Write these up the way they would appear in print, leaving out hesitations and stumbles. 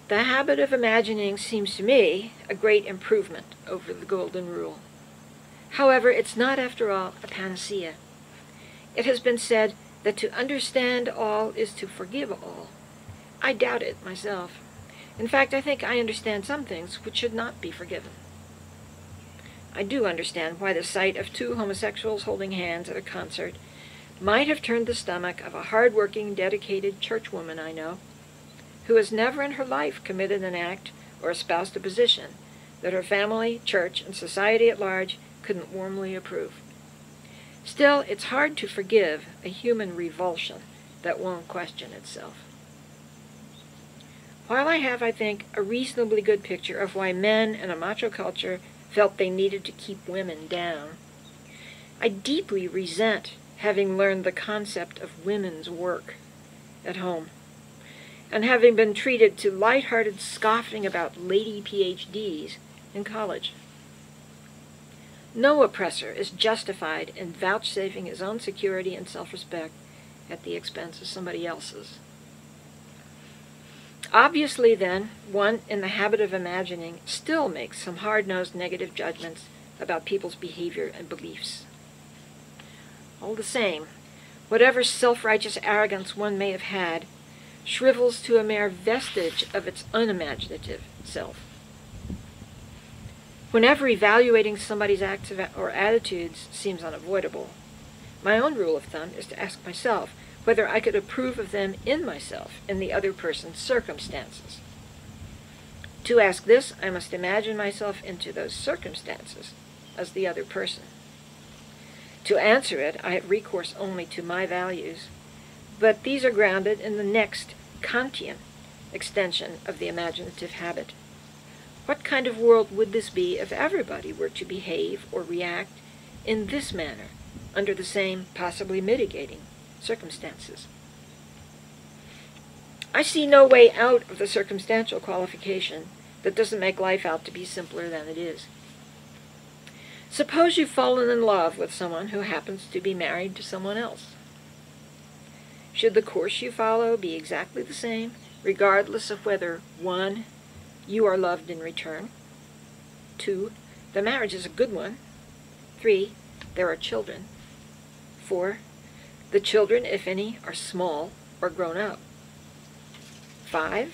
The habit of imagining seems to me a great improvement over the golden rule. However, it's not, after all, a panacea. It has been said that to understand all is to forgive all. I doubt it myself. In fact, I think I understand some things which should not be forgiven. I do understand why the sight of two homosexuals holding hands at a concert might have turned the stomach of a hard-working, dedicated churchwoman I know, who has never in her life committed an act or espoused a position that her family, church, and society at large couldn't warmly approve. Still, it's hard to forgive a human revulsion that won't question itself. While I have, I think, a reasonably good picture of why men in a macho culture felt they needed to keep women down, I deeply resent having learned the concept of women's work at home, and having been treated to light-hearted scoffing about lady PhDs in college. No oppressor is justified in vouchsafing his own security and self-respect at the expense of somebody else's. Obviously, then, one in the habit of imagining still makes some hard-nosed negative judgments about people's behavior and beliefs. All the same, whatever self-righteous arrogance one may have had shrivels to a mere vestige of its unimaginative self. Whenever evaluating somebody's acts or attitudes seems unavoidable, my own rule of thumb is to ask myself whether I could approve of them in myself in the other person's circumstances. To ask this, I must imagine myself into those circumstances as the other person. To answer it, I have recourse only to my values, but these are grounded in the next Kantian extension of the imaginative habit. What kind of world would this be if everybody were to behave or react in this manner under the same, possibly mitigating, circumstances? I see no way out of the circumstantial qualification that doesn't make life out to be simpler than it is. Suppose you've fallen in love with someone who happens to be married to someone else. Should the course you follow be exactly the same, regardless of whether 1. You are loved in return, 2. The marriage is a good one, 3. There are children, 4. The children, if any, are small or grown up, 5.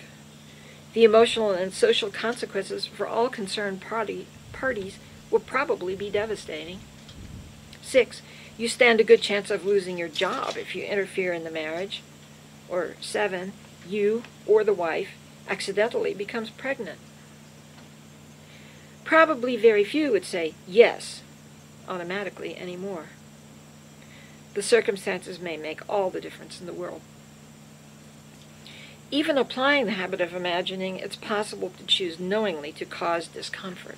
The emotional and social consequences for all concerned parties will probably be devastating, 6. You stand a good chance of losing your job if you interfere in the marriage, or 7. You or the wife accidentally becomes pregnant. Probably very few would say yes automatically anymore. The circumstances may make all the difference in the world. Even applying the habit of imagining, it's possible to choose knowingly to cause discomfort.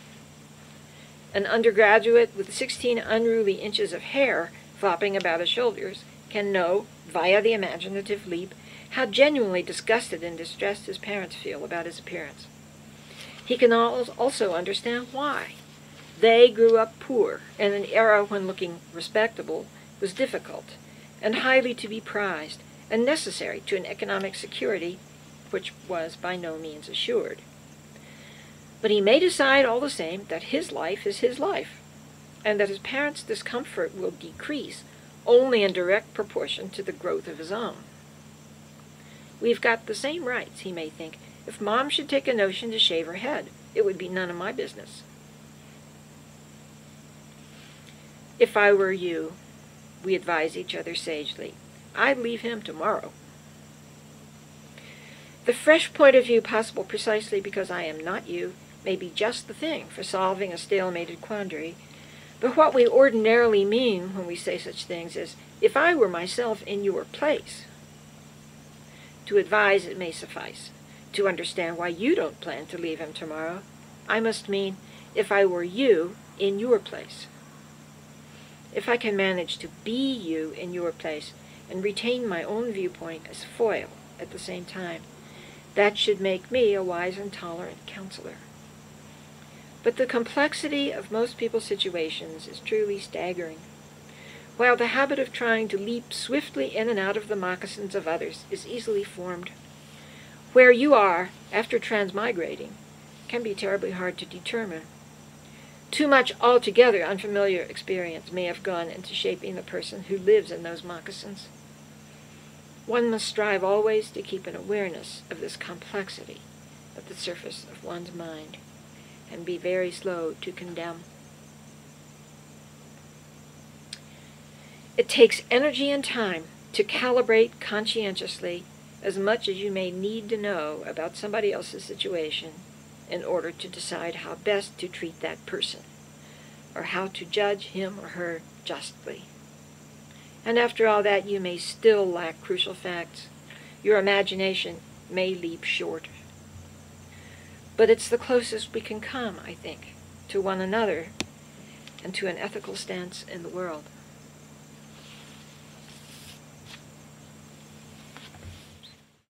An undergraduate with 16 unruly inches of hair flopping about his shoulders can know, via the imaginative leap, how genuinely disgusted and distressed his parents feel about his appearance. He can also understand why. They grew up poor in an era when looking respectable was difficult and highly to be prized and necessary to an economic security which was by no means assured. But he may decide all the same that his life is his life, and that his parents' discomfort will decrease only in direct proportion to the growth of his own. We've got the same rights, he may think. If Mom should take a notion to shave her head, it would be none of my business. If I were you, we advise each other sagely, I'd leave him tomorrow. The fresh point of view possible precisely because I am not you may be just the thing for solving a stalemated quandary, but what we ordinarily mean when we say such things is, if I were myself in your place. To advise it may suffice. To understand why you don't plan to leave him tomorrow, I must mean, if I were you in your place. If I can manage to be you in your place and retain my own viewpoint as foil at the same time, that should make me a wise and tolerant counselor. But the complexity of most people's situations is truly staggering. While the habit of trying to leap swiftly in and out of the moccasins of others is easily formed, where you are after transmigrating can be terribly hard to determine. Too much altogether unfamiliar experience may have gone into shaping the person who lives in those moccasins. One must strive always to keep an awareness of this complexity at the surface of one's mind, and be very slow to condemn. It takes energy and time to calibrate conscientiously as much as you may need to know about somebody else's situation in order to decide how best to treat that person, or how to judge him or her justly. And after all that, you may still lack crucial facts. Your imagination may leap short. But it's the closest we can come, I think, to one another and to an ethical stance in the world.